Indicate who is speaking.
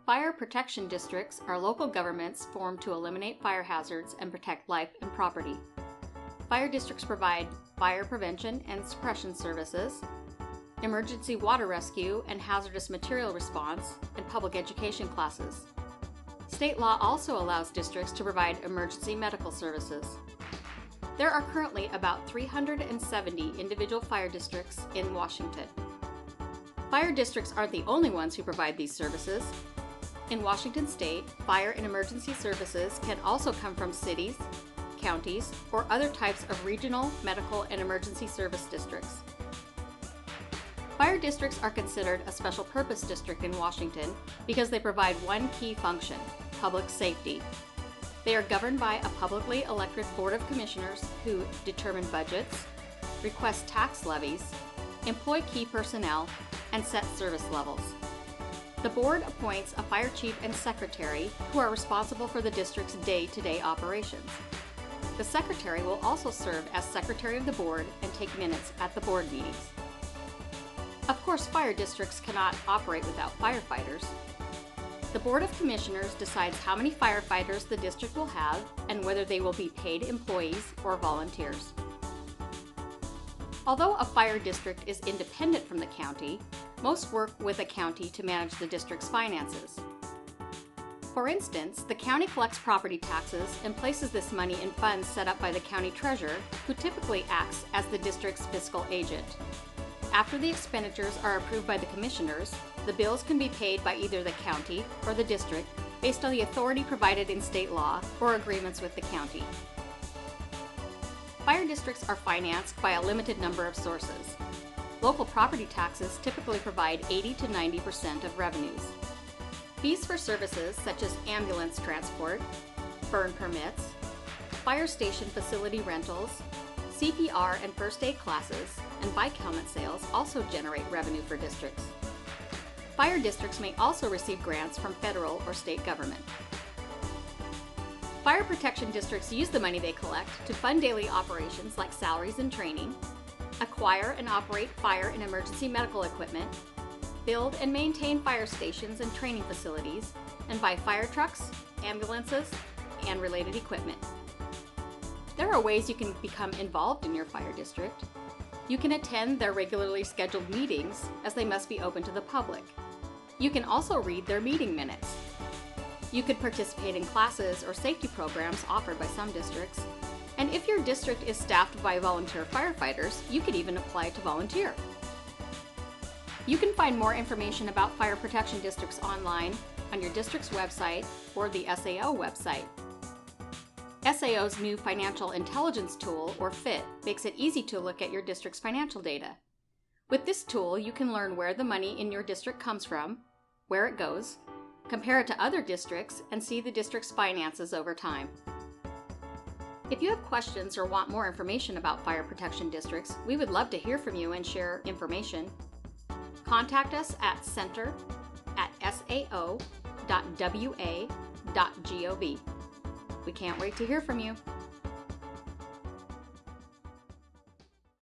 Speaker 1: Fire protection districts are local governments formed to eliminate fire hazards and protect life and property. Fire districts provide fire prevention and suppression services, emergency water rescue and hazardous material response, and public education classes. State law also allows districts to provide emergency medical services. There are currently about 370 individual fire districts in Washington. Fire districts aren't the only ones who provide these services. In Washington State, fire and emergency services can also come from cities, counties, or other types of regional, medical, and emergency service districts. Fire districts are considered a special purpose district in Washington because they provide one key function: public safety. They are governed by a publicly elected Board of Commissioners who determine budgets, request tax levies, employ key personnel, and set service levels. The board appoints a fire chief and secretary who are responsible for the district's day-to-day operations. The secretary will also serve as secretary of the board and take minutes at the board meetings. Of course, fire districts cannot operate without firefighters. The Board of Commissioners decides how many firefighters the district will have and whether they will be paid employees or volunteers. Although a fire district is independent from the county, most work with a county to manage the district's finances. For instance, the county collects property taxes and places this money in funds set up by the county treasurer, who typically acts as the district's fiscal agent. After the expenditures are approved by the commissioners, the bills can be paid by either the county or the district based on the authority provided in state law or agreements with the county. Fire districts are financed by a limited number of sources. Local property taxes typically provide 80 to 90% of revenues. Fees for services such as ambulance transport, burn permits, fire station facility rentals, CPR and first aid classes, and bike helmet sales also generate revenue for districts. Fire districts may also receive grants from federal or state government. Fire protection districts use the money they collect to fund daily operations like salaries and training, acquire and operate fire and emergency medical equipment, build and maintain fire stations and training facilities, and buy fire trucks, ambulances, and related equipment. There are ways you can become involved in your fire district. You can attend their regularly scheduled meetings, as they must be open to the public. You can also read their meeting minutes. You could participate in classes or safety programs offered by some districts. And if your district is staffed by volunteer firefighters, you could even apply to volunteer. You can find more information about fire protection districts online on your district's website or the SAO website. SAO's new Financial Intelligence Tool, or FIT, makes it easy to look at your district's financial data. With this tool, you can learn where the money in your district comes from, where it goes, compare it to other districts, and see the district's finances over time. If you have questions or want more information about fire protection districts, we would love to hear from you and share information. Contact us at center@sao.wa.gov. We can't wait to hear from you.